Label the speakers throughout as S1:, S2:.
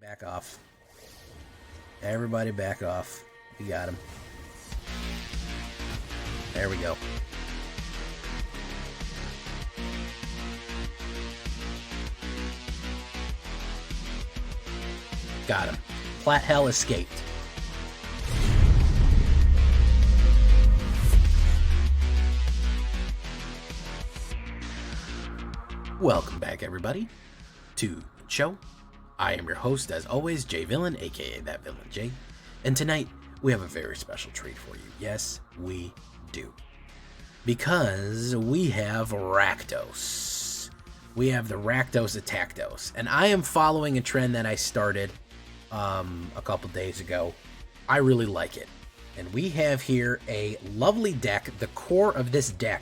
S1: Back off. Everybody back off. We got him. There we go. Got him. Plat Hell escaped. Welcome back, everybody, to the show. I am your host, as always, Jay Villain, aka That Villain Jay, and tonight we have a very special treat for you. Yes, we do. Because we have Rakdos. We have the Rakdos Attackdos, and I am following a trend that I started a couple days ago. I really like it. And we have here a lovely deck. The core of this deck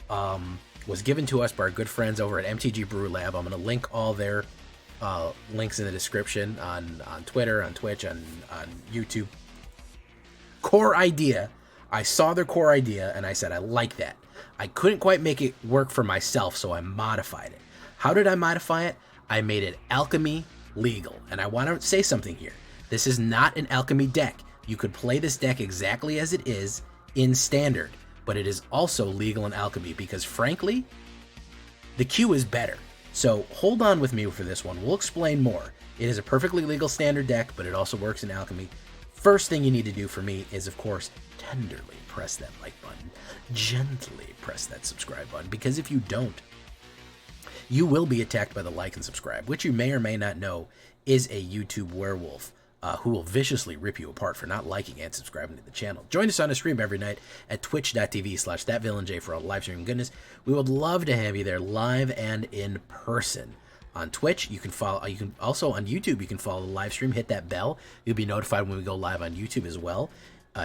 S1: was given to us by our good friends over at MTG Brew Lab. I'm going to link all their links in the description on Twitter, on Twitch, on YouTube. Core idea. I saw their core idea and I said, I like that. I couldn't quite make it work for myself, so I modified it. How did I modify it? I made it Alchemy legal. And I want to say something here. This is not an Alchemy deck. You could play this deck exactly as it is in Standard, but it is also legal in Alchemy because, frankly, the queue is better. So hold on with me for this one. We'll explain more. It is a perfectly legal Standard deck, but it also works in Alchemy. First thing you need to do for me is, of course, tenderly press that like button. Gently press that subscribe button, because if you don't, you will be attacked by the like and subscribe, which you may or may not know is a YouTube werewolf who will viciously rip you apart for not liking and subscribing to the channel. Join us on a stream every night at twitch.tv/thatvillainj for all live streaming goodness. We would love to have you there live and in person. On Twitch, you can follow. You can also on YouTube. You can follow the live stream. Hit that bell. You'll be notified when we go live on YouTube as well.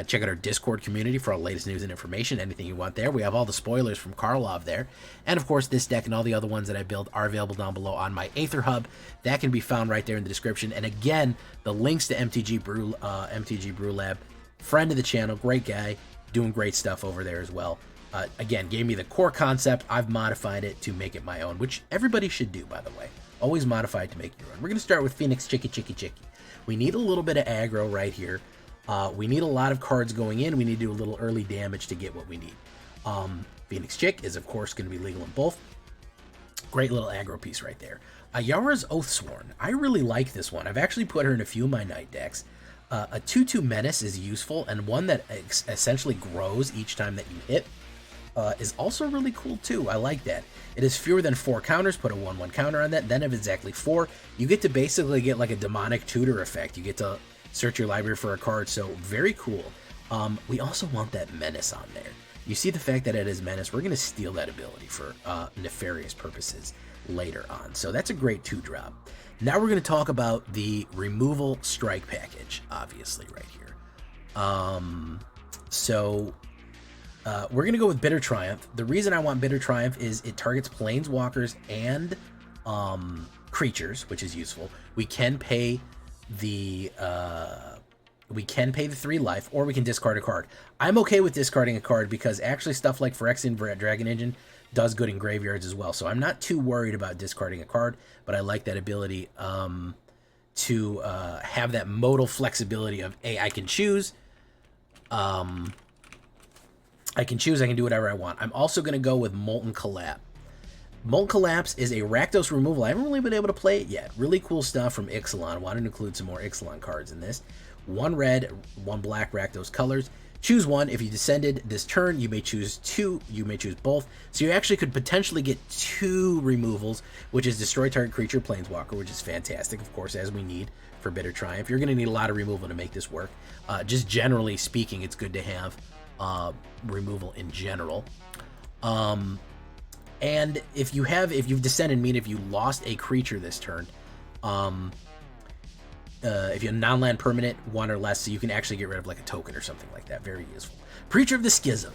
S1: Check out our Discord community for all the latest news and information. Anything you want there. We have all the spoilers from Karlov there, and of course, this deck and all the other ones that I build are available down below on my AetherHub. That can be found right there in the description. And again, the links to MTG Brew Lab, friend of the channel, great guy, doing great stuff over there as well. Again, gave me the core concept. I've modified it to make it my own, which everybody should do, by the way. Always modify it to make your own. We're going to start with Phoenix Chicky. We need a little bit of aggro right here. We need a lot of cards going in. We need to do a little early damage to get what we need. Phoenix Chick is, of course, going to be legal in both. Great little aggro piece right there. Yara's Oathsworn. I really like this one. I've actually put her in a few of my night decks. A 2/2 Menace is useful, and one that essentially grows each time that you hit is also really cool too. I like that. It is fewer than 4 counters. Put a 1/1 counter on that. Then if it's exactly 4, you get to basically get like a demonic tutor effect. You get to search your library for a card. So very cool. We also want that Menace on there. You see the fact that it is Menace. We're going to steal that ability for nefarious purposes later on. So that's a great 2-drop. Now we're going to talk about the removal strike package, obviously, right here. We're going to go with Bitter Triumph. The reason I want Bitter Triumph is it targets planeswalkers and creatures, which is useful. We can pay the 3 life, or we can discard a card. I'm okay with discarding a card because actually stuff like Phyrexian Dragon Engine does good in graveyards as well. So I'm not too worried about discarding a card, but I like that ability to have that modal flexibility of, hey, I can choose. I can do whatever I want. I'm also going to go with Molten Collapse. Molten Collapse is a Rakdos removal. I haven't really been able to play it yet. Really cool stuff from Ixalan. Wanted to include some more Ixalan cards in this. 1 red, 1 black Rakdos colors. Choose one. If you descended this turn, you may choose 2. You may choose both. So you actually could potentially get 2 removals, which is destroy target creature, planeswalker, which is fantastic, of course, as we need for Bitter Triumph. You're going to need a lot of removal to make this work. Just generally speaking, it's good to have removal in general. And if you've descended, meaning if you lost a creature this turn, if you're a non-land permanent, 1 or less, so you can actually get rid of like a token or something like that. Very useful. Preacher of the Schism.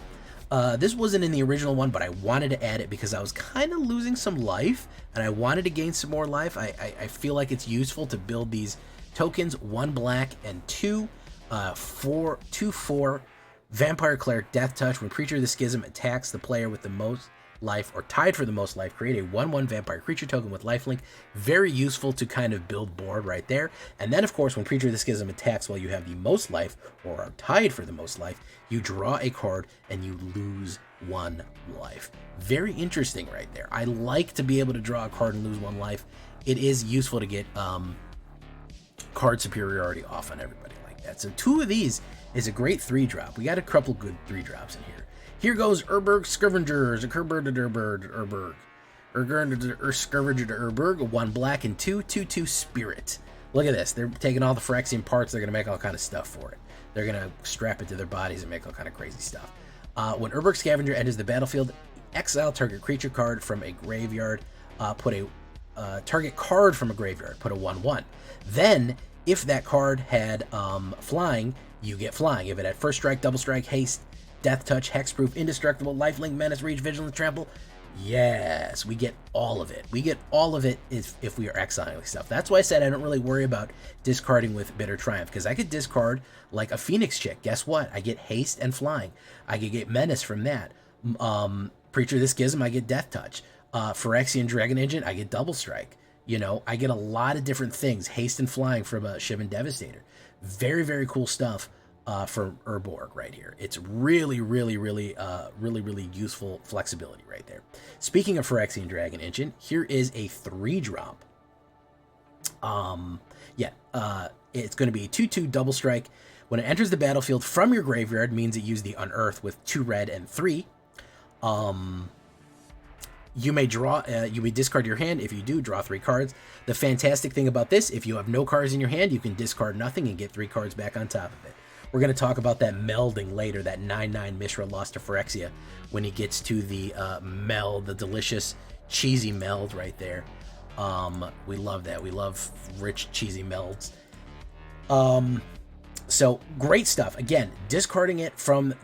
S1: This wasn't in the original one, but I wanted to add it because I was kind of losing some life, and I wanted to gain some more life. I feel like it's useful to build these tokens, 1 black and 2 4 Vampire Cleric Death Touch. When Preacher of the Schism attacks the player with the most life or tied for the most life, create a 1/1 vampire creature token with lifelink. Very useful to kind of build board right there. And then, of course, when Preacher of the Schism attacks while you have the most life or are tied for the most life, you draw a card and you lose 1 life. Very interesting right there. I like to be able to draw a card and lose 1 life. It is useful to get card superiority off on everybody like that. So 2 of these is a great 3-drop. We got a couple good 3-drops in here. Here goes Urberg Scavengers, a Urberg. Scavenger to Urberg, 1 black and 2/2/2 Spirit. Look at this. They're taking all the Phyrexian parts. They're going to make all kind of stuff for it. They're going to strap it to their bodies and make all kind of crazy stuff. When Urberg Scavenger enters the battlefield, exile target creature card from a graveyard. Put a target card from a graveyard. Put a 1/1. Then, if that card had flying, you get flying. If it had first strike, double strike, haste, death touch, hexproof, indestructible, lifelink, menace, reach, vigilance, trample. Yes, we get all of it. We get all of it if we are exiling stuff. That's why I said I don't really worry about discarding with Bitter Triumph, because I could discard like a Phoenix chick. Guess what? I get haste and flying. I could get menace from that. Preacher of the Schism, I get death touch. Phyrexian Dragon Engine, I get double strike. You know, I get a lot of different things. Haste and flying from a Shivan Devastator. Very, very cool stuff from Urborg right here. It's really, really, really, really useful flexibility right there. Speaking of Phyrexian Dragon Engine, here is a 3-drop. It's going to be a 2/2 double strike. When it enters the battlefield from your graveyard, means it used the Unearth with 2 red and 3. You may discard your hand. If you do, draw 3 cards. The fantastic thing about this, if you have no cards in your hand, you can discard nothing and get 3 cards back on top of it. We're going to talk about that melding later, that 9/9 Mishra lost to Phyrexia, when he gets to the meld, the delicious, cheesy meld right there. We love that. We love rich, cheesy melds. So great stuff. Again, discarding it from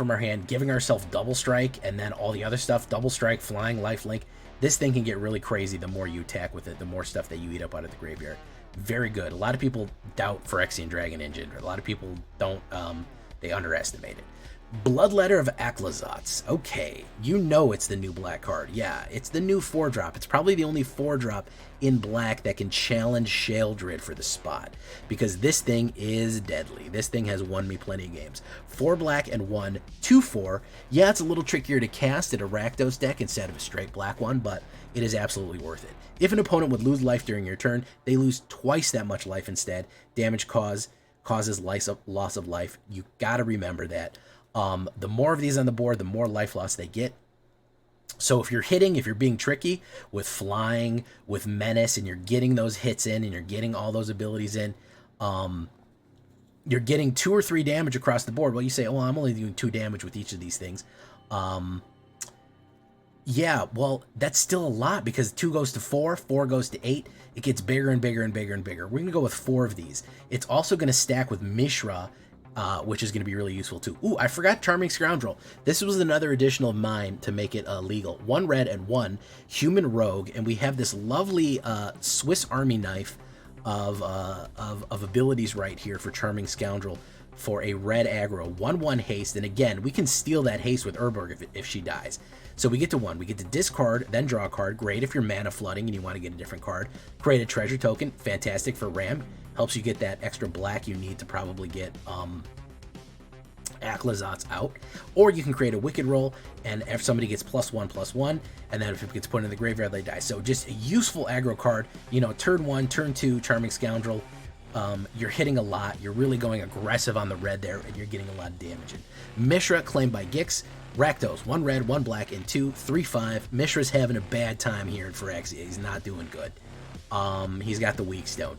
S1: our hand, giving ourselves double strike, and then all the other stuff, double strike, flying, lifelink. This thing can get really crazy the more you attack with it, the more stuff that you eat up out of the graveyard. Very good. A lot of people doubt Phyrexian Dragon Engine. A lot of people don't, they underestimate it. Bloodletter of Aklazotz. Okay, you know it's the new black card. Yeah, it's the new 4-drop. It's probably the only 4-drop in black that can challenge Sheoldred for the spot, because this thing is deadly. This thing has won me plenty of games. 4 black and 1, 2/4. Yeah, it's a little trickier to cast at a Rakdos deck instead of a straight black one, but it is absolutely worth it. If an opponent would lose life during your turn, they lose twice that much life instead. Damage causes loss of life. You gotta remember that. The more of these on the board, the more life loss they get. So if you're being tricky with flying, with menace, and you're getting those hits in, and you're getting all those abilities in, you're getting 2 or 3 damage across the board. Well, you say, oh, I'm only doing 2 damage with each of these things. Yeah, well, that's still a lot, because 2 goes to 4, 4 goes to 8. It gets bigger and bigger and bigger and bigger. We're going to go with 4 of these. It's also going to stack with Mishra, which is going to be really useful too. Ooh, I forgot Charming Scoundrel. This was another additional of mine to make it legal. 1 red and 1 human rogue, and we have this lovely Swiss Army knife of abilities right here for Charming Scoundrel for a red aggro, 1/1 haste, and again, we can steal that haste with Urborg if she dies. So we get to 1. We get to discard, then draw a card. Great if you're mana flooding and you want to get a different card. Create a treasure token. Fantastic for Ram. Helps you get that extra black you need to probably get Aklazotz out. Or you can create a Wicked Roll, and if somebody gets +1/+1, and then if it gets put in the graveyard, they die. So just a useful aggro card. You know, turn 1, turn 2, Charming Scoundrel. You're hitting a lot. You're really going aggressive on the red there, and you're getting a lot of damage in. Mishra, claimed by Gix. Rakdos, 1 red, 1 black, and 2, 3/5. Mishra's having a bad time here in Phyrexia. He's not doing good. He's got the weak stone.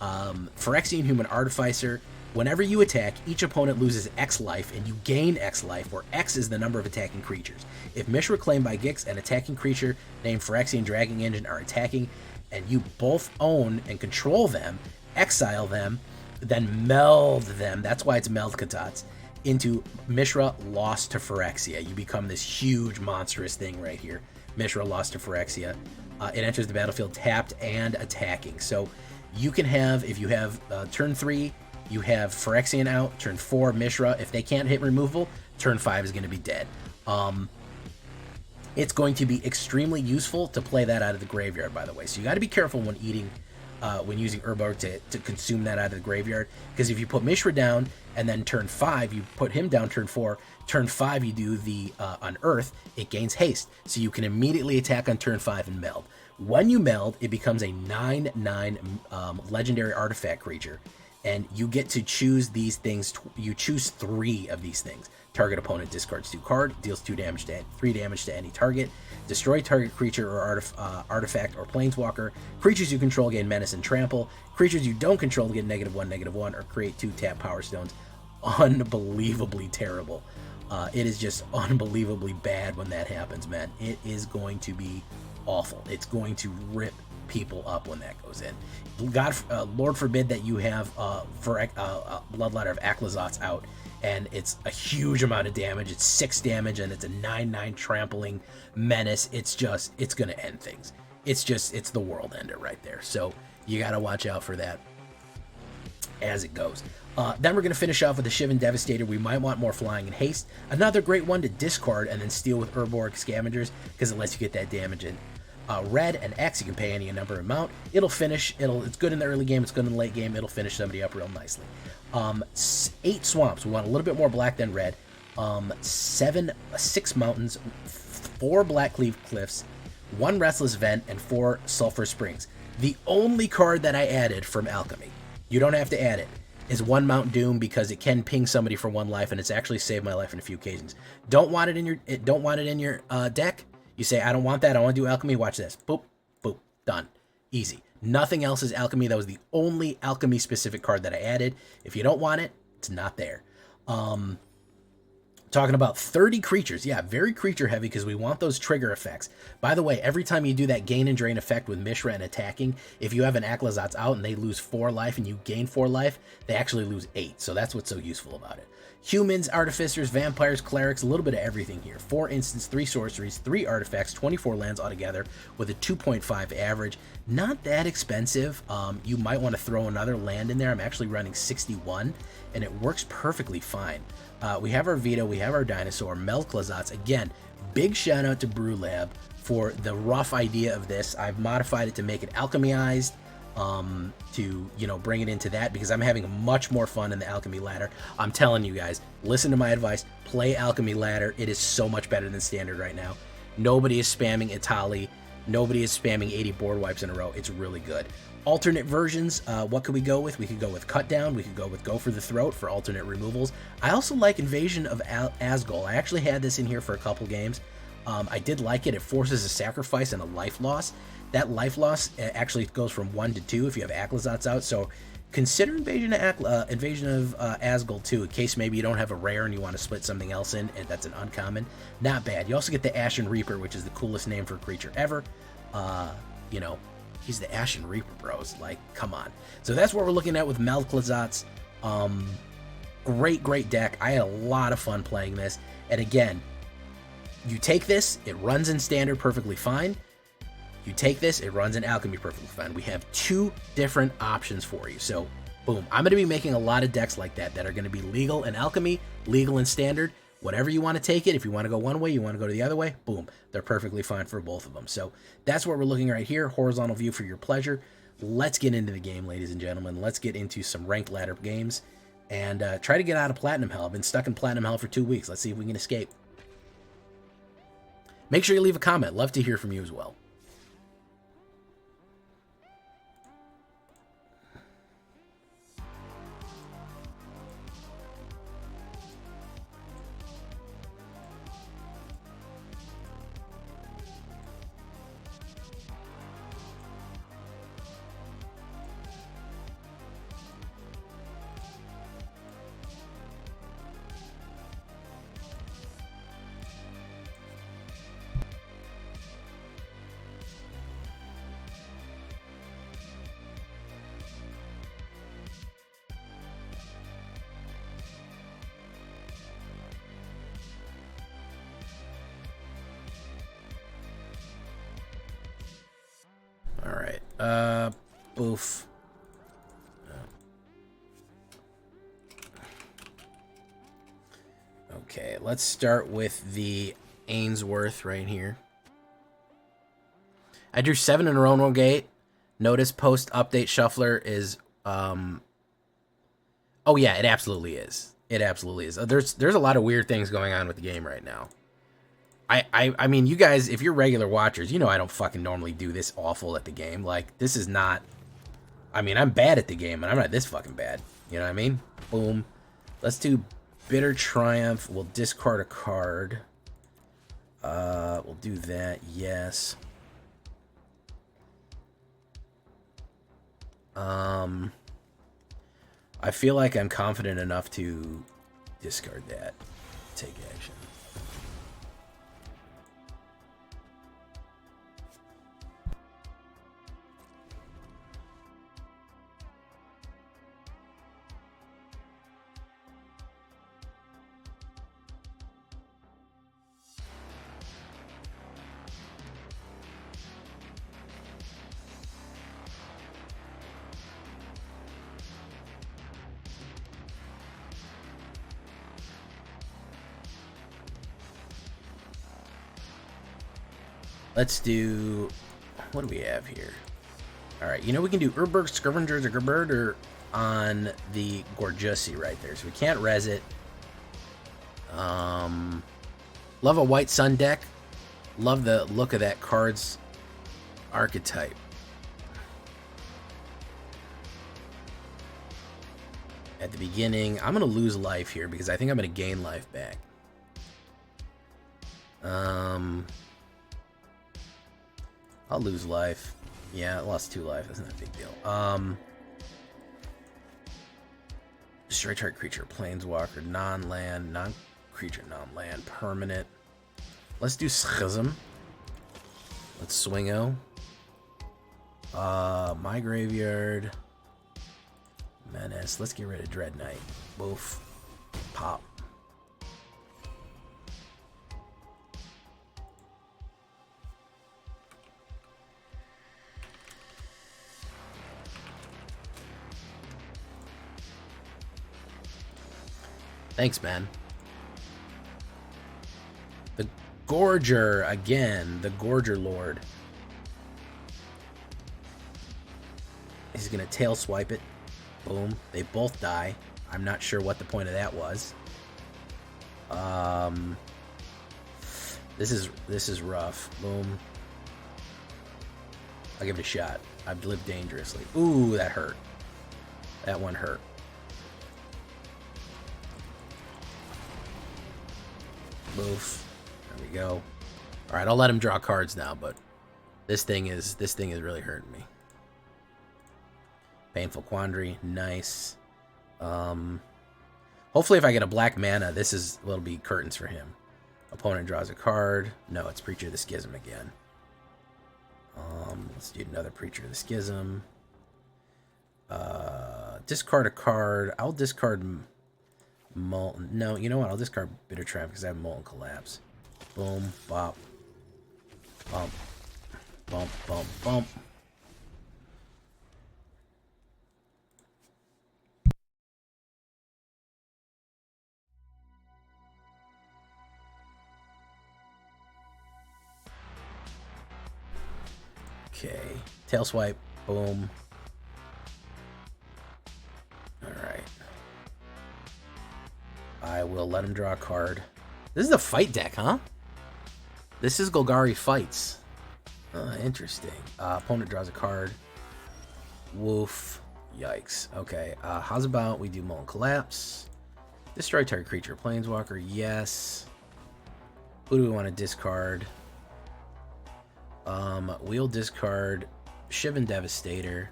S1: Phyrexian Human Artificer. Whenever you attack, each opponent loses X life, and you gain X life, where X is the number of attacking creatures. If Mishra, claimed by Gix, and attacking creature named Phyrexian Dragon Engine are attacking, and you both own and control them, exile them, then meld them, that's why it's Meld Katats, into Mishra lost to Phyrexia. You become this huge monstrous thing right here. Mishra lost to Phyrexia. It enters the battlefield tapped and attacking. So you can have, if you have turn 3, you have Phyrexian out, turn 4, Mishra. If they can't hit removal, turn 5 is going to be dead. It's going to be extremely useful to play that out of the graveyard, by the way. So you got to be careful when when using Urborg to consume that out of the graveyard, because if you put Mishra down and then turn 5, you put him down turn 4, turn 5 you do the Unearth, it gains haste, so you can immediately attack on turn 5 and meld. When you meld, it becomes a 9/9 legendary artifact creature, and you get to choose these things. You choose 3 of these things. Target opponent discards 2 cards, deals 3 damage to any target, destroy target creature or artifact or planeswalker. Creatures you control gain menace and trample. Creatures you don't control get -1/-1, or create 2 tap power stones. Unbelievably terrible. It is just unbelievably bad when that happens, man. It is going to be awful. It's going to rip people up when that goes in. God, Lord forbid that you have Bloodletter of Aklazot's out, and it's a huge amount of damage. It's 6 damage, and it's a 9/9 trampling menace. It's gonna end things. It's the world ender right there. So you gotta watch out for that as it goes. Then we're gonna finish off with the Shivan Devastator. We might want more flying and haste. Another great one to discard and then steal with Urborg Scavengers, because it lets you get that damage in. Red and X, you can pay any number amount. It's good in the early game, it's good in the late game. It'll finish somebody up real nicely. 8 swamps. We want a little bit more black than red. 6 mountains, 4 Blackcleave cliffs, 1 restless vent, and 4 sulfur springs. The only card that I added from Alchemy, you don't have to add it, is 1 Mount Doom, because it can ping somebody for 1 life, and it's actually saved my life on a few occasions. Don't want it in your deck. You say, I don't want that, I want to do Alchemy, watch this. Boop, boop, done. Easy. Nothing else is Alchemy. That was the only Alchemy specific card that I added. If you don't want it, it's not there. Talking about 30 creatures. Yeah, very creature heavy, because we want those trigger effects. By the way, every time you do that gain and drain effect with Mishra and attacking, if you have an Aklazot's out and they lose 4 life and you gain 4 life, they actually lose 8. So that's what's so useful about it. Humans, artificers, vampires, clerics, a little bit of everything here. 4 instants, 3 sorceries, 3 artifacts, 24 lands altogether with a 2.5 average. Not that expensive. You might want to throw another land in there. I'm actually running 61, and it works perfectly fine. We have our Vito, we have our Dinosaur, Melklazotz. Again, big shout out to Brew Lab for the rough idea of this. I've modified it to make it alchemized, to, bring it into that, because I'm having much more fun in the Alchemy ladder. I'm telling you guys, listen to my advice, play Alchemy ladder. It is so much better than standard right now. Nobody is spamming Itali. Nobody is spamming 80 board wipes in a row. It's really good. Alternate versions, what could we go with? We could go with Cut Down. We could go with Go for the Throat for alternate removals. I also like Invasion of Asgol. I actually had this in here for a couple games. I did like it. It forces a sacrifice and a life loss. That life loss actually goes from 1 to 2 if you have Aklazot's out. So consider Invasion of Asgol too, in case maybe you don't have a rare and you want to split something else in, and that's an uncommon. Not bad. You also get the Ashen Reaper, which is the coolest name for a creature ever. He's the Ashen Reaper, bros. Like, come on. So that's what we're looking at with Melklazotz. Great deck. I had a lot of fun playing this. And again, you take this, it runs in standard perfectly fine. You take this, it runs in Alchemy perfectly fine. We have 2 different options for you. So, boom. I'm going to be making a lot of decks like that are going to be legal in Alchemy, legal in standard. Whatever you want to take it. If you want to go one way, you want to go to the other way, boom. They're perfectly fine for both of them. So that's what we're looking right here. Horizontal view for your pleasure. Let's get into the game, ladies and gentlemen. Let's get into some ranked ladder games and try to get out of Platinum Hell. I've been stuck in Platinum Hell for 2 weeks. Let's see if we can escape. Make sure you leave a comment. Love to hear from you as well. Boof. Okay, let's start with the Ainsworth right here. I drew 7 in a row, no gate. Notice post-update shuffler is... Oh, yeah, it absolutely is. It absolutely is. There's a lot of weird things going on with the game right now. I mean, you guys, if you're regular watchers, you know I don't fucking normally do this awful at the game. Like, this is not... I mean, I'm bad at the game, and I'm not this fucking bad. You know what I mean? Boom. Let's do Bitter Triumph. We'll discard a card. We'll do that. Yes. I feel like I'm confident enough to discard that. Take action. Let's do... What do we have here? Alright, you know we can do Urberg, Scavengers, or Gerberder on the Gorgiasi right there. So we can't res it. Love a White Sun deck. Love the look of that card's archetype. At the beginning, I'm going to lose life here because I think I'm going to gain life back. I'll lose life. Yeah, I lost 2 life. That's not a big deal. Destroy target creature, planeswalker, non-land, non-creature, non-land, permanent. Let's do Schism. Let's swingo. My graveyard. Menace. Let's get rid of Dread Knight. Boof. Pop. Thanks, man. The Gorger again. The Gorger Lord. He's going to tail swipe it. Boom. They both die. I'm not sure what the point of that was. This is rough. Boom. I'll give it a shot. I've lived dangerously. Ooh, that hurt. That one hurt. Boof. There we go. All right, I'll let him draw cards now, but this thing is really hurting me. Painful Quandary, nice. Hopefully, if I get a black mana, will be curtains for him. Opponent draws a card. No, it's Preacher of the Schism again. Let's do another Preacher of the Schism. Discard a card. I'll discard Molten. No, you know what? I'll discard Bitter Triumph because I have Molten Collapse. Boom, bop, bump, bump, bump, bump. Okay, tail swipe, boom. Alright. I will let him draw a card. This is a fight deck, huh? This is Golgari Fights. Interesting. Opponent draws a card. Woof. Yikes. Okay, how's about we do Molten Collapse? Destroy target creature, Planeswalker, yes. Who do we want to discard? We'll discard Shivan Devastator.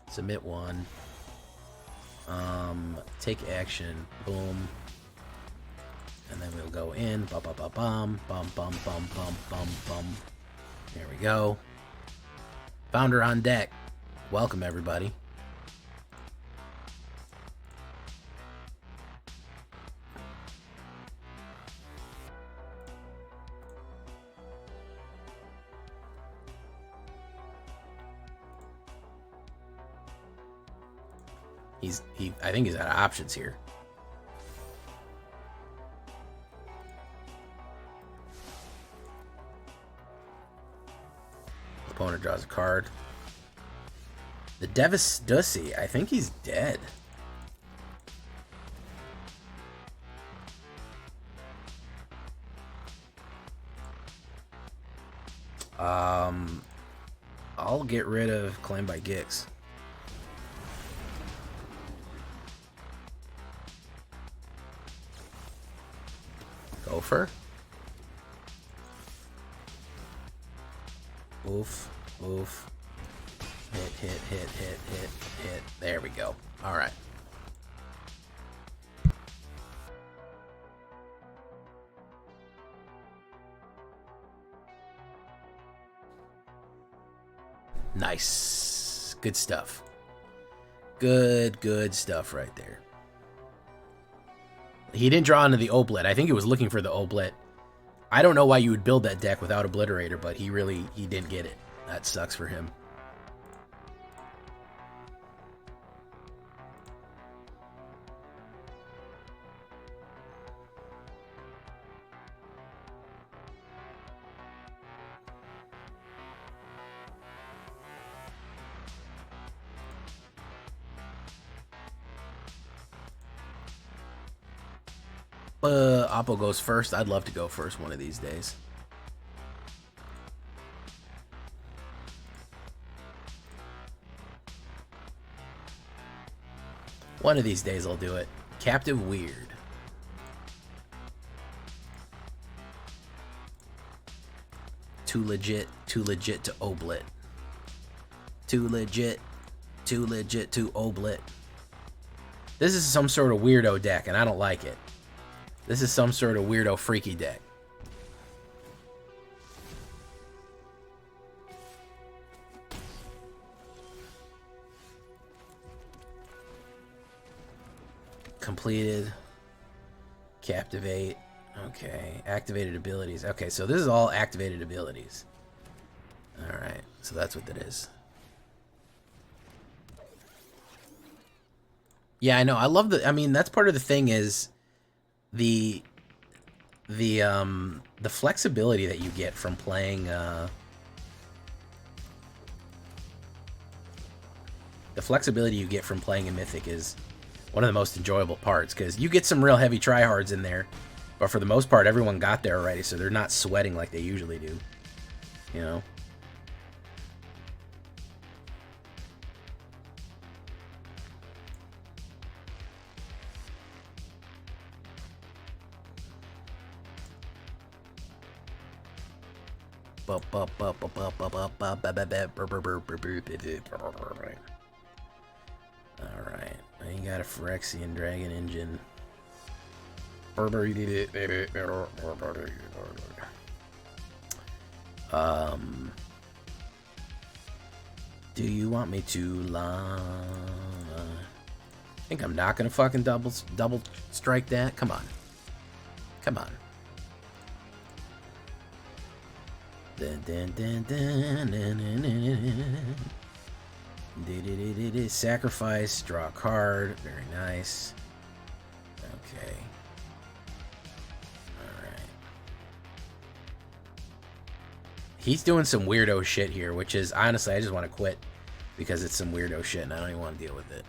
S1: Submit 1. Take action. Boom. And then we'll go in. Bum, bum, bum, bum, bum, bum, bum, bum, bum, bum. There we go. Founder on deck. Welcome, everybody. I think he's out of options here. opponent draws a card. The Dussy, I think he's dead. I'll get rid of Claim by Gix. Gopher. Oof, oof. Hit. There we go. All right. Nice. Good stuff. Good stuff right there. He didn't draw into the Oblit. I think he was looking for the Oblit. I don't know why you would build that deck without Obliterator, but he didn't get it. That sucks for him. Oppo goes first. I'd love to go first one of these days. One of these days I'll do it. Captive Weird. Too legit to Oblit. Too legit to Oblit. This is some sort of weirdo deck, and I don't like it. This is some sort of weirdo freaky deck. Completed. Captivate. Okay. Activated abilities. Okay, so this is all activated abilities. Alright, so that's what that is. Yeah, I know. I love the... I mean, that's part of the thing is... The flexibility that you get from playing the flexibility you get from playing a Mythic is one of the most enjoyable parts, because you get some real heavy tryhards in there, but for the most part everyone got there already, so they're not sweating like they usually do, you know. Alright, now you got a Phyrexian Dragon Engine. Do you want me to I think I'm not gonna fucking double strike that. Come on. Come on. Sacrifice, draw a card. Very nice. Okay. Alright. He's doing some weirdo shit here, which is, honestly, I just want to quit because it's some weirdo shit and I don't even want to deal with it.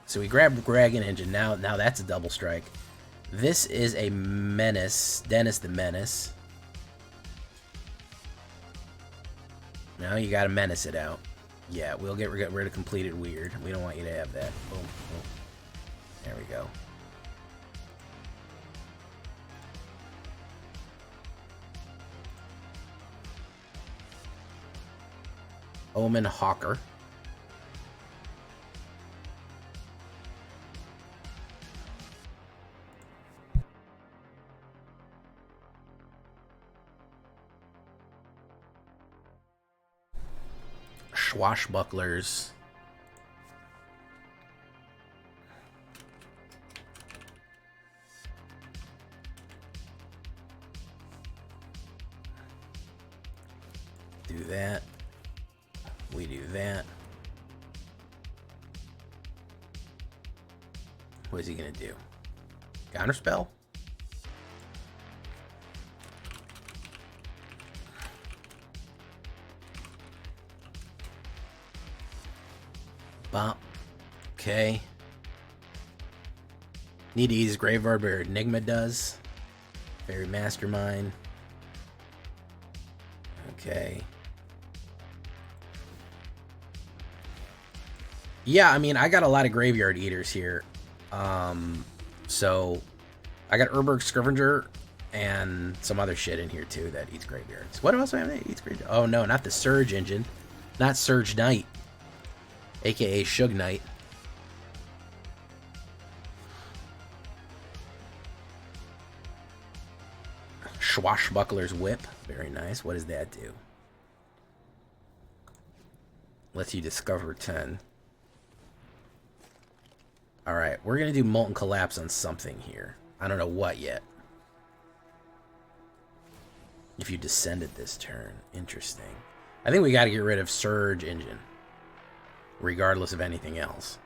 S1: So we grabbed Dragon Engine. Now that's a double strike. This is a Menace. Dennis the Menace. Now you gotta menace it out. Yeah, we'll get rid of Completed Weird. We don't want you to have that. Boom, boom. There we go. Omen Hawker. Swashbucklers. Do that. We do that. What is he gonna do? Counterspell? Bump. Okay. Need to use Graveyard where Enigma does. Fairy Mastermind. Okay. Yeah, I mean, I got a lot of Graveyard Eaters here. So I got Urberg Scrivenger and some other shit in here too that eats graveyards. What else do I have that eats graveyards? Oh no, not the Surge engine. Not Surge Knight. AKA Shug Knight. Swashbuckler's Whip. Very nice. What does that do? Lets you discover 10. Alright, we're going to do Molten Collapse on something here. I don't know what yet. If you descended this turn. Interesting. I think we got to get rid of Surge Engine. Regardless of anything else.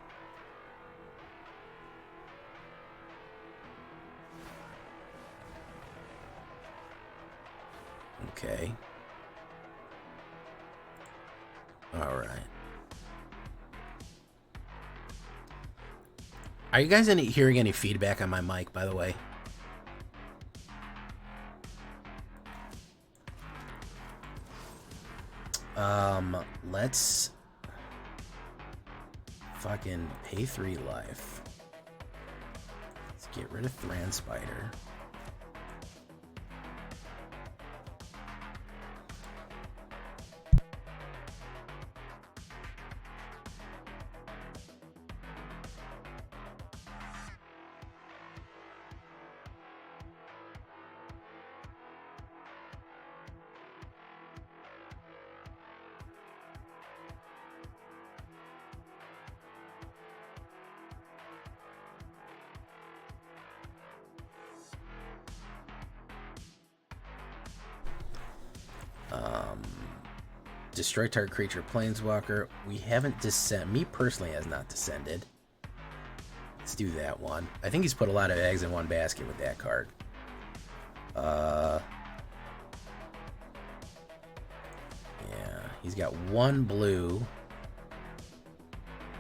S1: Okay. Alright. Are you guys hearing any feedback on my mic, by the way? Let's fucking pay 3 life. Let's get rid of Thran Spider. Destroy target creature, planeswalker. We haven't me personally has not descended. Let's do that one. I think he's put a lot of eggs in one basket with that card. Yeah, he's got 1 blue.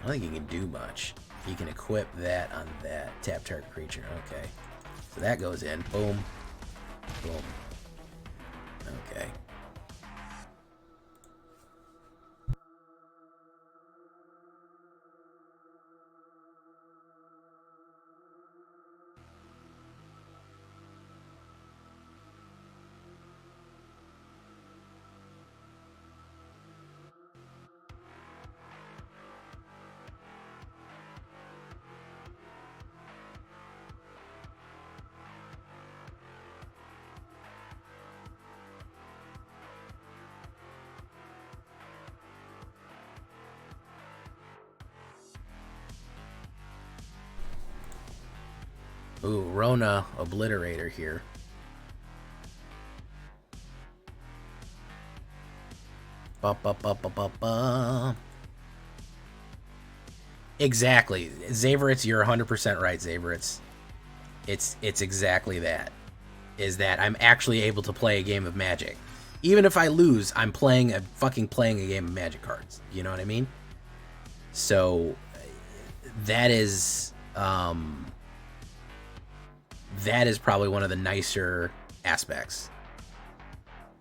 S1: I don't think he can do much. He can equip that on that. Tap target creature. Okay. So that goes in. Boom. Boom. Okay. Ooh, Rona Obliterator here. Ba, ba, ba, ba, ba, ba. Exactly. Zaveritz, you're 100% right, Zaveritz. It's exactly that. Is that I'm actually able to play a game of Magic. Even if I lose, I'm fucking playing a game of Magic cards. You know what I mean? So that is probably one of the nicer aspects.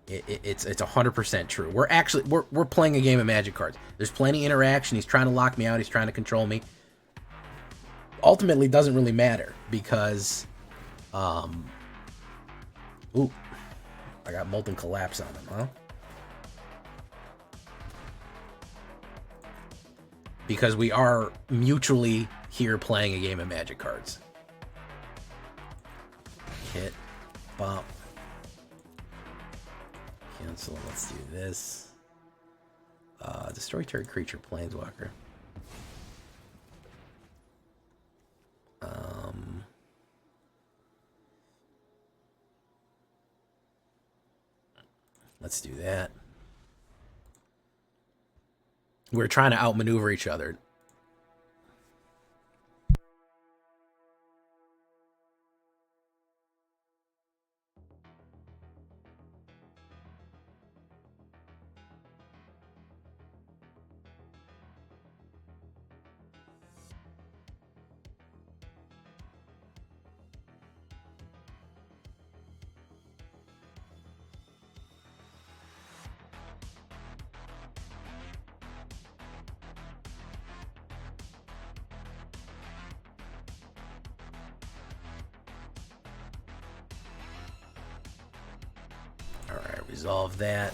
S1: It's 100% true. We're playing a game of Magic cards. There's plenty of interaction. He's trying to lock me out. He's trying to control me. Ultimately, doesn't really matter because, ooh, I got Molten Collapse on him, huh? Because we are mutually here playing a game of Magic cards. Hit, bump, cancel. Let's do this. Destroy target creature, planeswalker. Let's do that. We're trying to outmaneuver each other. Alright, resolve that.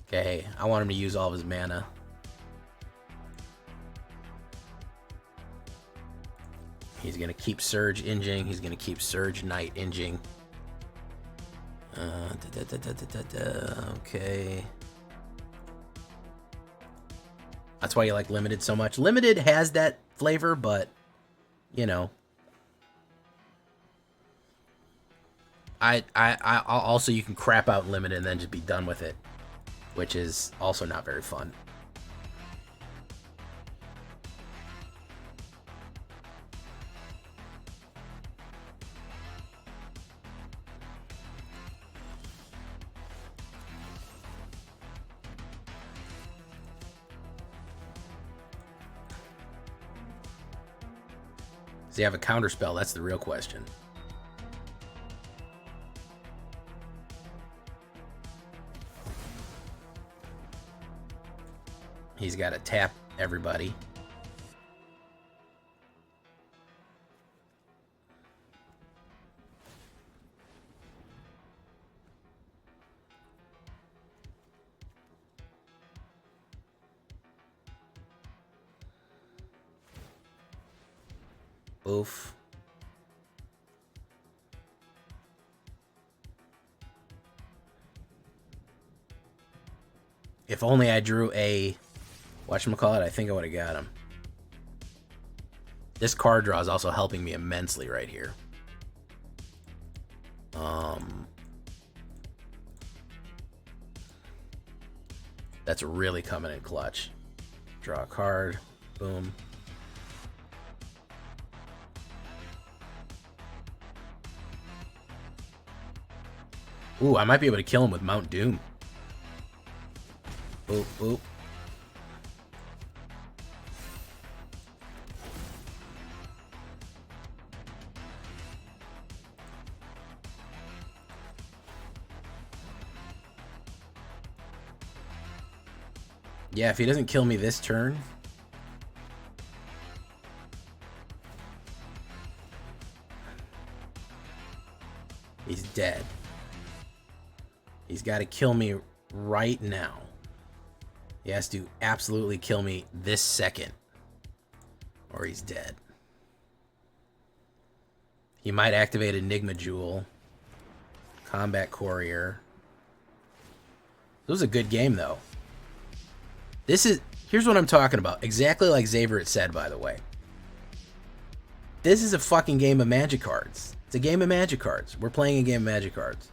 S1: Okay, I want him to use all of his mana. He's gonna keep Surge Inging. He's gonna keep Surge Knight Inging. Okay. That's why you like Limited so much. Limited has that flavor, but, you know. I also, you can crap out Limited and then just be done with it, which is also not very fun. Does he have a counter spell? That's the real question. He's got to tap everybody. Oof. If only I drew a whatchamacallit, I think I would have got him. This card draw is also helping me immensely right here. That's really coming in clutch. Draw a card. Boom. Ooh, I might be able to kill him with Mount Doom. Oop, oop. Yeah, if he doesn't kill me this turn. He's dead. He's got to kill me right now. He has to absolutely kill me this second, or he's dead. He might activate Enigma Jewel. Combat Courier. This was a good game, though. Here's what I'm talking about. Exactly like Xavier had said, by the way. This is a fucking game of Magic cards. It's a game of Magic cards. We're playing a game of Magic cards.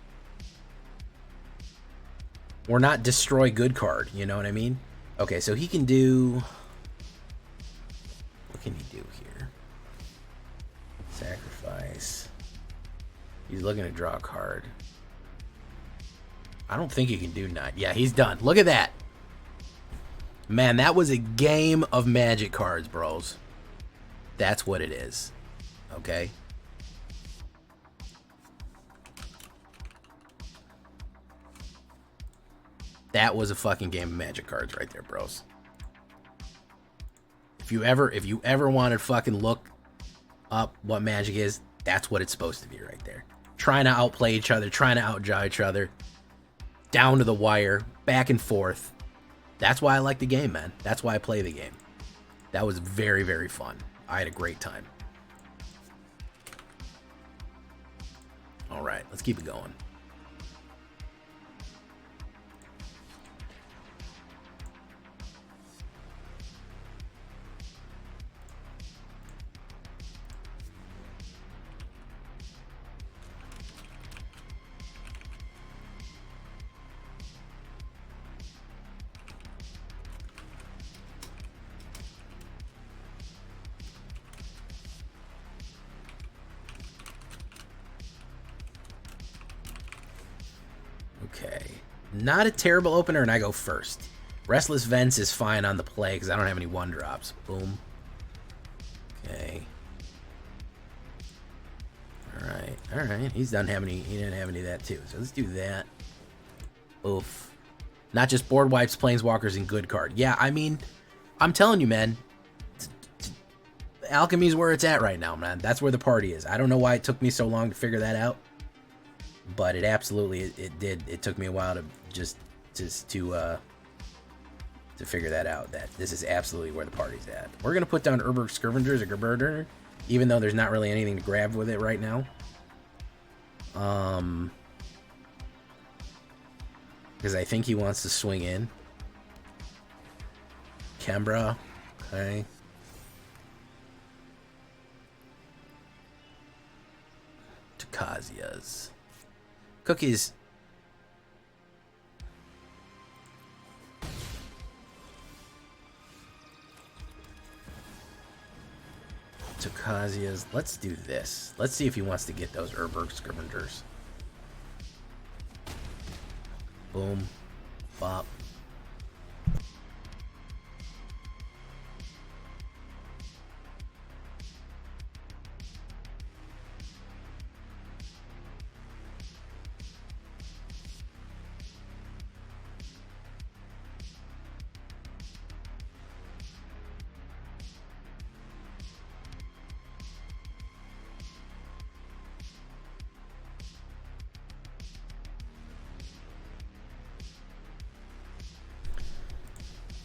S1: We're not destroy good card, you know what I mean? Okay, so he can do... What can he do here? Sacrifice. He's looking to draw a card. I don't think he can do none. Yeah, he's done. Look at that. Man, that was a game of Magic cards, bros. That's what it is. Okay? That was a fucking game of Magic cards right there, bros. If you ever wanted to fucking look up what Magic is, that's what it's supposed to be right there. Trying to outplay each other, trying to outdraw each other. Down to the wire, back and forth. That's why I like the game, man. That's why I play the game. That was very, very fun. I had a great time. All right, let's keep it going. Okay, not a terrible opener, and I go first. Restless Vents is fine on the play because I don't have any 1-drops. Boom. Okay. All right. He didn't have any of that too. So let's do that. Oof. Not just board wipes, planeswalkers, and good card. Yeah, I mean, I'm telling you, man. Alchemy's where it's at right now, man. That's where the party is. I don't know why it took me so long to figure that out. But it absolutely, it did. It took me a while to just to figure that out. That this is absolutely where the party's at. We're gonna put down Urberg Scavengers or Gerberder, even though there's not really anything to grab with it right now. Because I think he wants to swing in. Kembra, okay. Takazias. Cookies. Takazias. Let's do this. Let's see if he wants to get those Urberg Scavengers. Boom. Bop.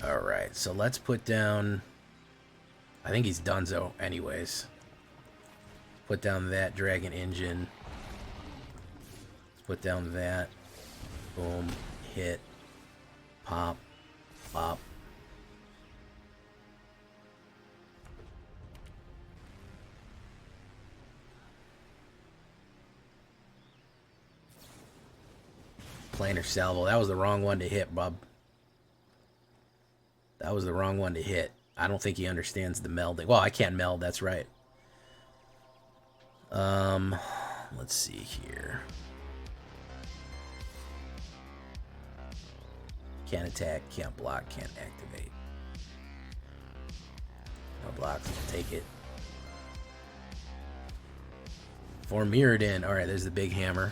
S1: Alright, so let's put down... I think he's donezo anyways. Put down that Dragon Engine. Let's put down that. Boom. Hit. Pop. Pop. Planar Salvo. That was the wrong one to hit, bub. That was the wrong one to hit. I don't think he understands the melding. Well, I can't meld, that's right. Let's see here. Can't attack, can't block, can't activate. No blocks, take it. For Mirrodin. Alright, there's the big hammer.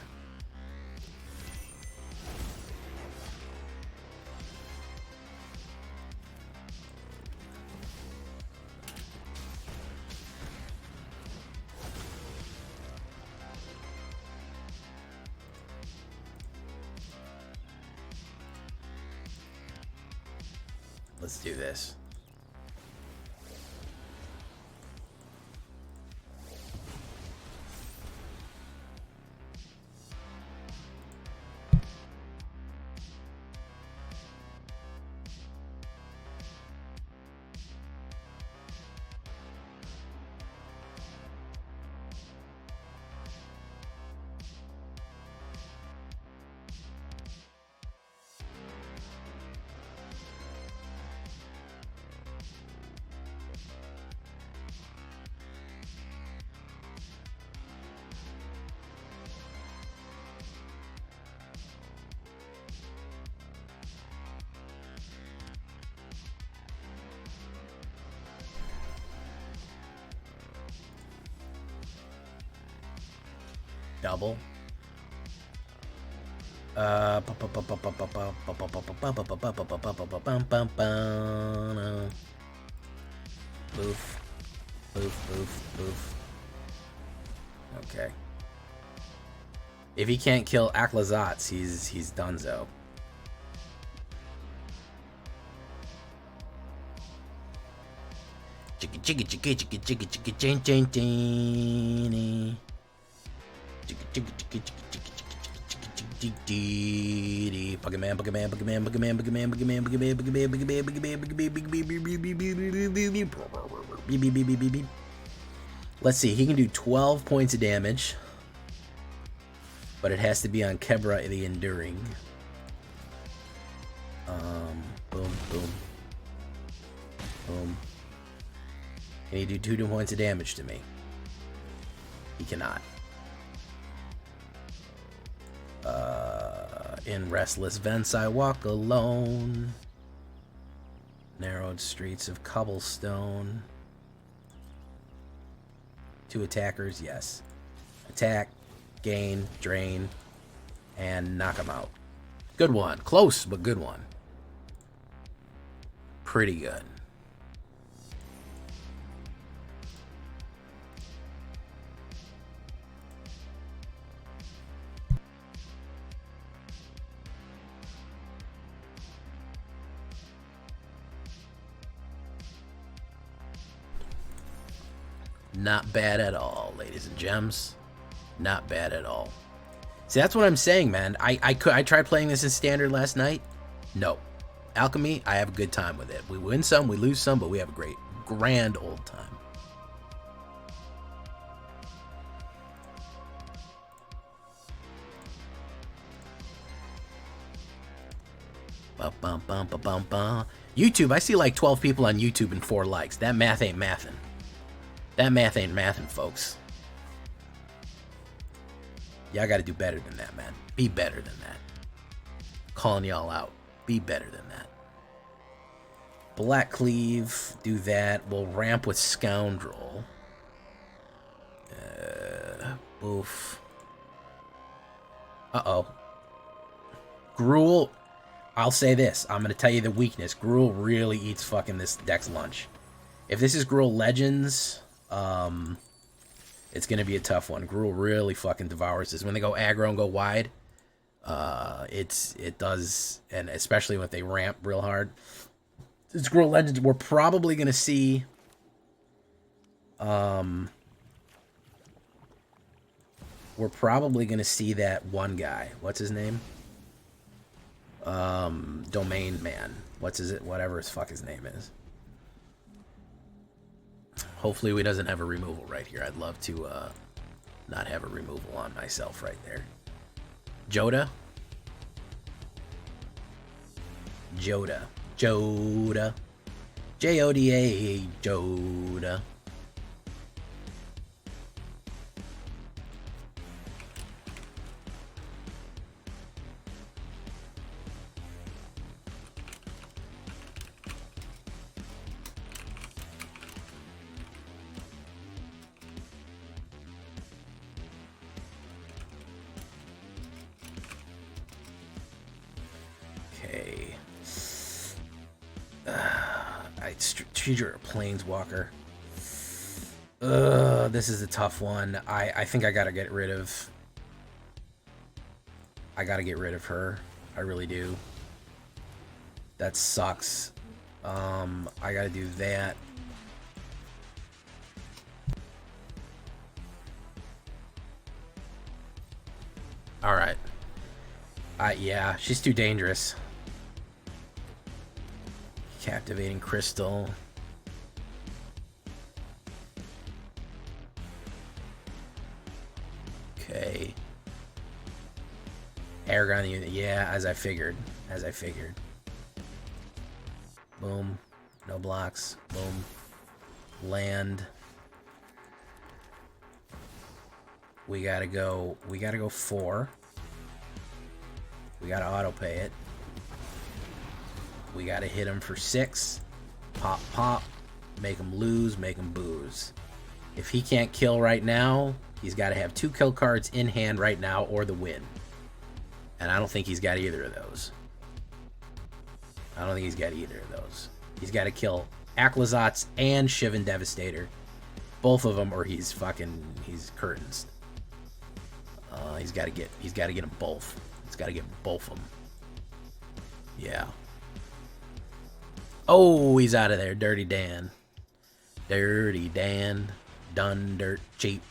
S1: Let's do this. Double. Boof. Boof, boof, boof. Okay. If he can't kill Aklazats, he's donezo. Let's see, he can do 12 points of damage, but it has to be on Kebra the Enduring. Boom, boom, boom. Can he do 2 points of damage to me? He cannot. In restless vents I walk alone. Narrowed streets of cobblestone. 2 attackers, yes. Attack, gain, drain, and knock him out. Good one. Close, but good one. Pretty good. Not bad at all, ladies and gems. Not bad at all. See, that's what I'm saying, man. I tried playing this in standard last night. No. Alchemy, I have a good time with it. We win some, we lose some, but we have a great, grand old time. YouTube, I see like 12 people on YouTube and 4 likes. That math ain't mathin'. That math ain't mathin', folks. Y'all gotta do better than that, man. Be better than that. Calling y'all out. Be better than that. Black Cleave, do that. We'll ramp with Scoundrel. Oof. Uh-oh. Gruul, I'll say this. I'm gonna tell you the weakness. Gruul really eats fucking this deck's lunch. If this is Gruul Legends, it's gonna be a tough one. Gruul really fucking devours this. When they go aggro and go wide, it does, and especially when they ramp real hard. It's Gruul Legends. We're probably gonna see, that one guy. What's his name? Domain Man. Whatever his fuck his name is. Hopefully he doesn't have a removal right here. I'd love to not have a removal on myself right there. Joda. Joda. Joda. Joda. Joda. You're a Planeswalker. This is a tough one. I think I gotta get rid of... I gotta get rid of her. I really do. That sucks. I gotta do that. Alright. Yeah, she's too dangerous. Captivating Crystal. Okay. Aragon unit. Yeah, as I figured. Boom. No blocks. Boom. Land. We gotta go 4. We gotta auto pay it. We gotta hit him for 6. Pop, pop. Make him lose, make him booze. If he can't kill right now, he's gotta have 2 kill cards in hand right now or the win. And I don't think he's got either of those. He's gotta kill Aklazotz and Shivan Devastator. Both of them, or he's curtains. He's gotta get them both. He's gotta get both of them. Yeah. Oh, he's out of there. Dirty Dan. Dirty Dan, done dirt cheap.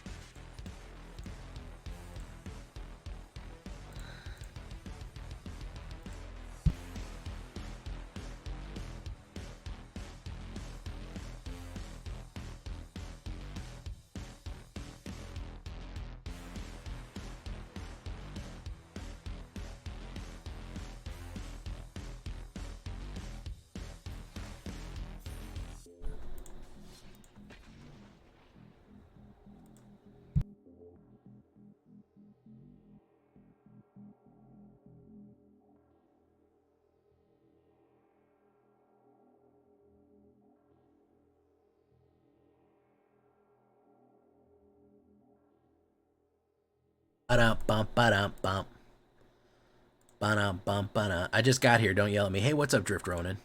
S1: I just got here. Don't yell at me. Hey, what's up, Drift Ronin?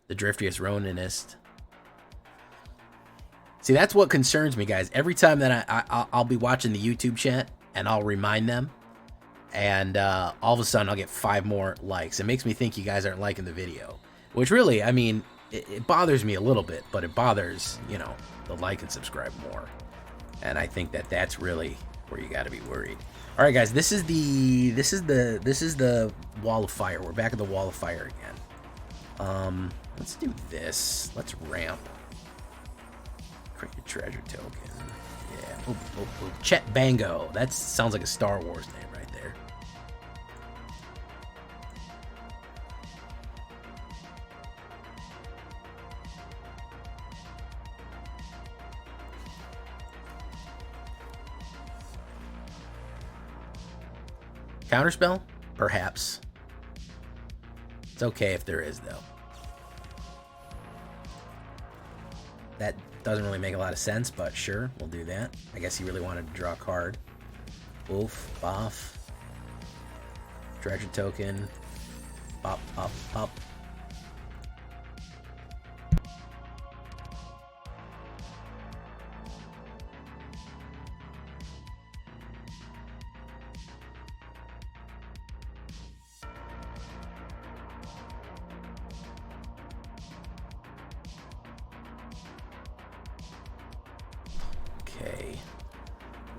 S1: The driftiest Roninist. See, that's what concerns me, guys. Every time that I'll be watching the YouTube chat and I'll remind them, and all of a sudden I'll get 5 more likes. It makes me think you guys aren't liking the video, which really, I mean, it bothers me a little bit, but it bothers, you know, the like and subscribe more. And I think that that's really where you got to be worried. All right, guys, this is the wall of fire. We're back at the wall of fire again. Let's do this. Let's ramp. Create a treasure token. Yeah. Oh. Chet Bango. That sounds like a Star Wars name right there. Counterspell? Perhaps. It's okay if there is, though. That doesn't really make a lot of sense, but sure, we'll do that. I guess he really wanted to draw a card. Oof, boff. Treasure token. Pop, pop, pop. Okay.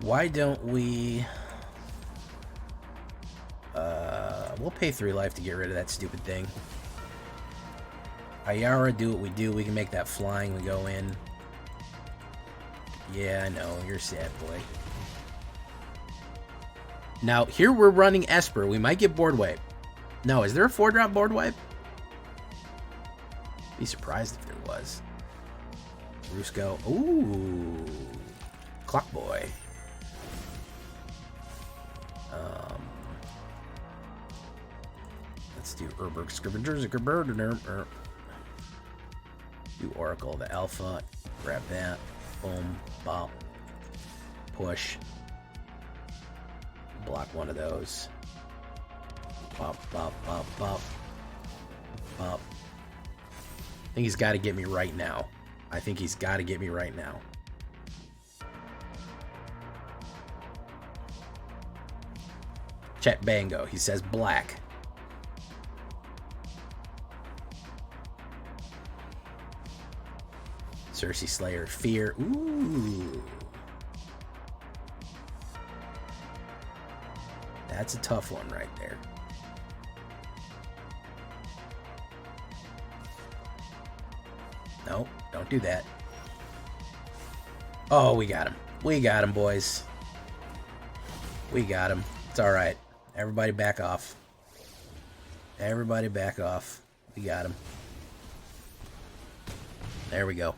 S1: Why don't we... we'll pay 3 life to get rid of that stupid thing. Ayara, do what we do. We can make that flying. We go in. Yeah, I know. You're sad, boy. Now, here we're running Esper. We might get board wipe. No, is there a 4-drop board wipe? Be surprised if there was. Rusco. Ooh. Clock Boy. Let's do Urberg Scavengers. Do Oracle, the Alpha. Grab that. Boom. Bop. Push. Block one of those. Pop, pop, pop, pop. Pop. I think he's got to get me right now. I think he's got to get me right now. Chet Bango. He says black. Cersei Slayer. Fear. Ooh. That's a tough one right there. No, don't do that. Oh, we got him. We got him, boys. We got him. It's all right. Everybody back off. Everybody back off. We got him. There we go.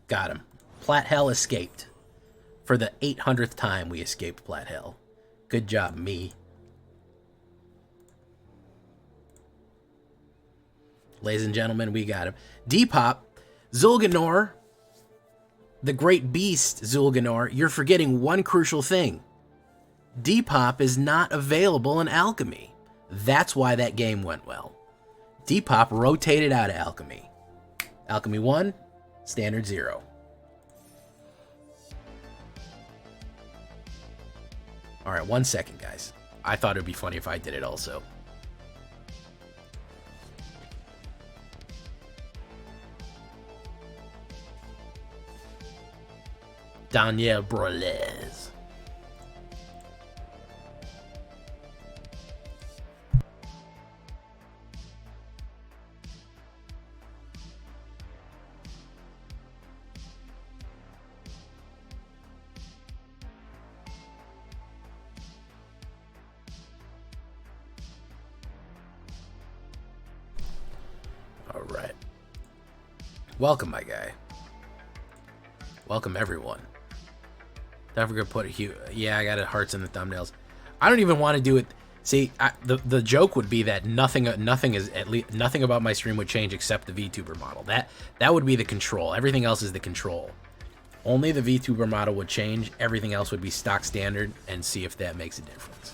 S1: Got him. Plat Hell escaped. For the 800th time, we escaped Plat Hell. Good job, me. Ladies and gentlemen, we got him. Depop, Zul'Ganor, the great beast Zul'Ganor, you're forgetting one crucial thing. Depop is not available in Alchemy. That's why that game went well. Depop rotated out of Alchemy. Alchemy 1, Standard 0. All right, 1 second, guys. I thought it would be funny if I did it also. Daniel Broles. All right. Welcome, my guy. Welcome, everyone. Don't forget to put a huge... Yeah, I got hearts in the thumbnails. I don't even want to do it... See, the joke would be that nothing about my stream would change except the VTuber model. That would be the control. Everything else is the control. Only the VTuber model would change. Everything else would be stock standard, and see if that makes a difference.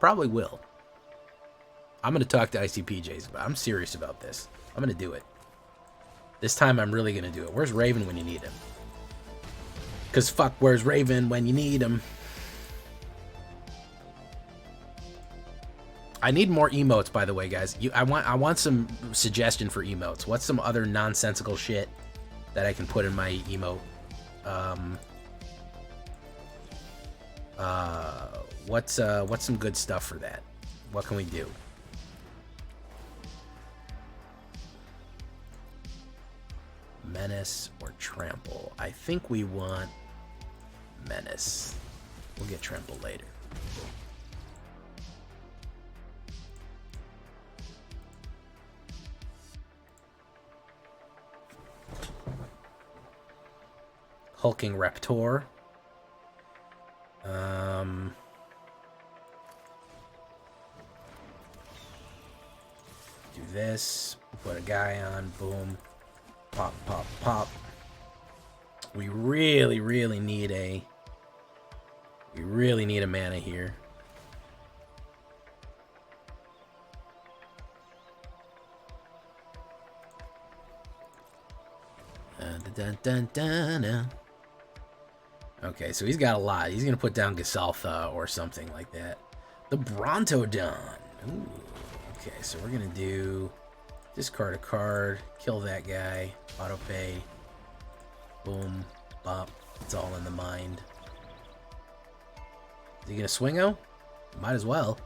S1: Probably will. I'm going to talk to ICPJs about it. I'm serious about this. I'm going to do it. This time I'm really going to do it. Where's Raven when you need him? Because fuck, where's Raven when you need him? I need more emotes, by the way, guys. I want some suggestion for emotes. What's some other nonsensical shit that I can put in my emote? What's some good stuff for that? What can we do? Menace or trample? I think we want menace. We'll get trample later. Hulking Raptor. Do this. Put a guy on. Boom. Pop, pop, pop. We really need a... We really need a mana here. Dun, dun, dun, dun. Okay, so he's got a lot. He's going to put down Gasaltha or something like that. The Brontodon. Ooh. Okay, so we're going to do... Discard a card. Kill that guy. Auto pay. Boom. Bop. It's all in the mind. Is he going to swingo? Might as well.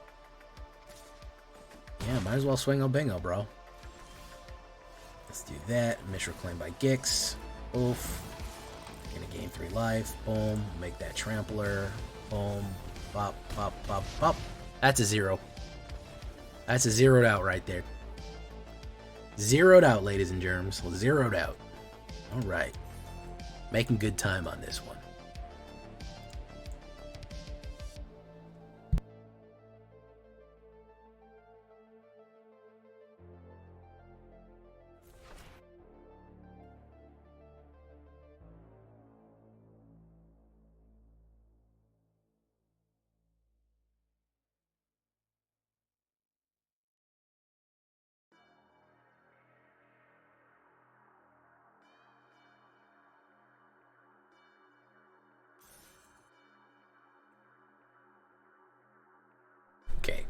S1: Yeah, might as well swingo bingo, bro. Let's do that. Mishra claim by Gix. Oof. Gonna gain 3 life. Boom. Make that trampler. Boom. Bop, bop, bop, bop. That's a 0. That's a zeroed out right there. Zeroed out, ladies and germs. Well, zeroed out. Alright. Making good time on this one. Okay.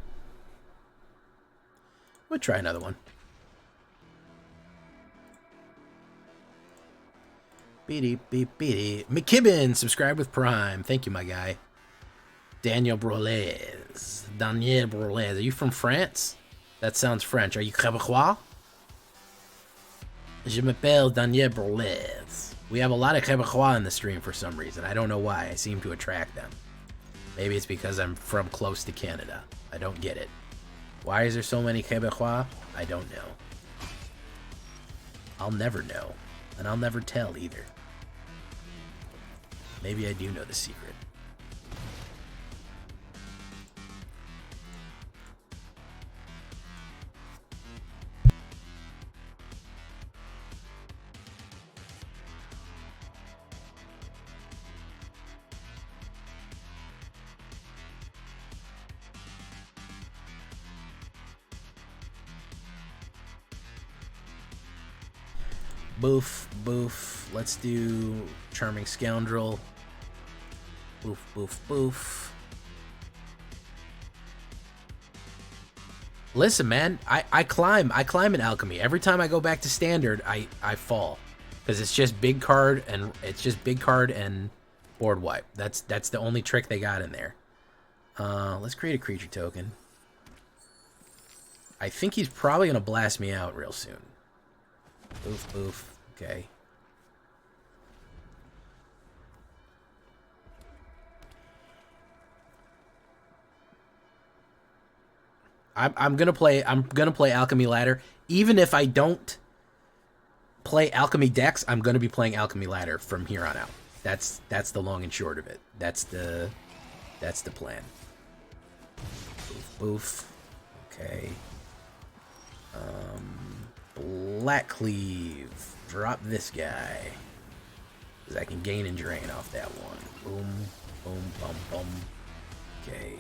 S1: We'll try another one. Beady, beep, beady. McKibben, subscribe with Prime. Thank you, my guy. Daniel Broles. Daniel Broles. Are you from France? That sounds French. Are you Québécois? Je m'appelle Daniel Broles. We have a lot of Québécois in the stream for some reason. I don't know why. I seem to attract them. Maybe it's because I'm from close to Canada. I don't get it. Why is there so many Québécois? I don't know. I'll never know. And I'll never tell either. Maybe I do know the secret. Boof, boof. Let's do Charming Scoundrel. Boof, boof, boof. Listen, man, I climb in Alchemy. Every time I go back to Standard, I fall. Because it's just big card and board wipe. That's the only trick they got in there. Let's create a creature token. I think he's probably gonna blast me out real soon. Oof, oof. Okay. I'm gonna play Alchemy Ladder. Even if I don't play Alchemy decks, I'm gonna be playing Alchemy Ladder from here on out. That's the long and short of it. That's the plan. Boof, boof. Okay. Black Cleave. Drop this guy. Because I can gain and drain off that one. Boom, boom, bum, bum. Okay.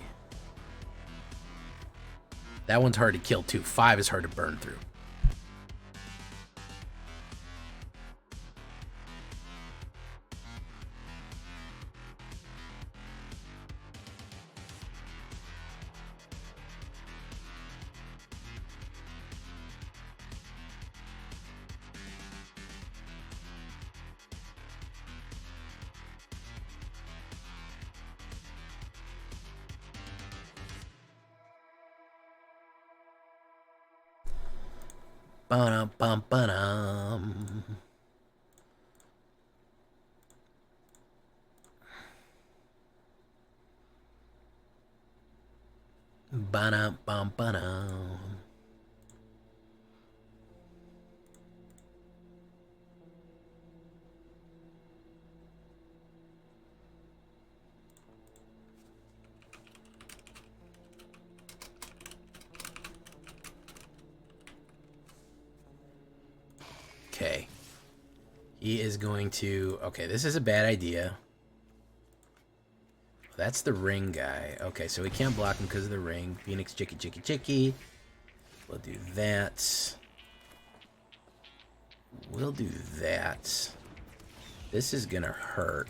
S1: That one's hard to kill too. 5 is hard to burn through. Ba-dum, bum, ba-dum. Ba-dum, bum, ba-dum. Okay. He is going to... Okay, this is a bad idea. That's the ring guy. Okay, so we can't block him because of the ring. Phoenix, chicky, chicky, chicky. We'll do that. We'll do that. This is gonna hurt.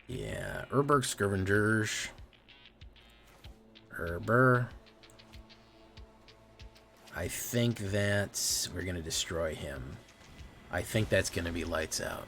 S1: Yeah, Urberg Scavengers. Urber. I think that we're gonna destroy him. I think that's gonna be lights out.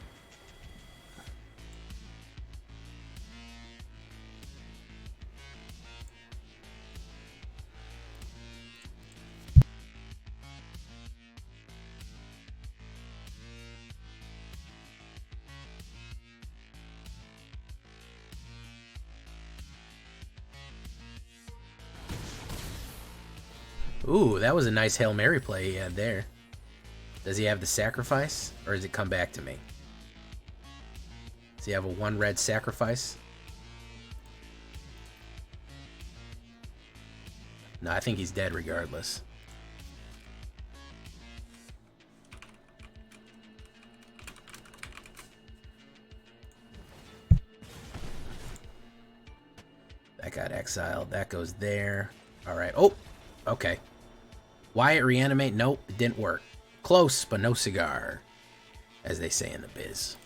S1: Ooh, that was a nice Hail Mary play he had there. Does he have the sacrifice? Or does it come back to me? Does he have a 1 red sacrifice? No, I think he's dead regardless. That got exiled. That goes there. Alright. Oh! Okay. Wyatt reanimate? Nope, it didn't work. Close, but no cigar. As they say in the biz.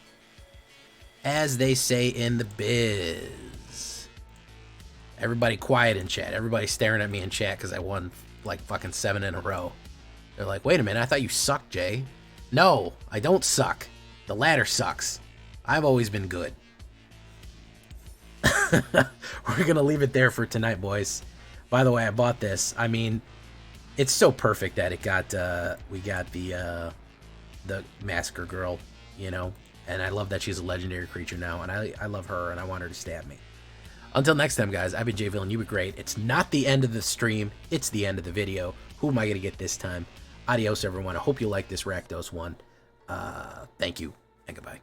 S1: As they say in the biz. Everybody quiet in chat. Everybody staring at me in chat because I won like fucking 7 in a row. They're like, wait a minute, I thought you sucked, Jay. No, I don't suck. The ladder sucks. I've always been good. We're gonna leave it there for tonight, boys. By the way, I bought this. I mean, it's so perfect that it got we got the Massacre Girl, you know, and I love that she's a legendary creature now, and I love her, and I want her to stab me. Until next time, guys, I've been Jay Villain. You were great. It's not the end of the stream. It's the end of the video. Who am I going to get this time? Adios, everyone. I hope you like this Rakdos one. Thank you, and goodbye.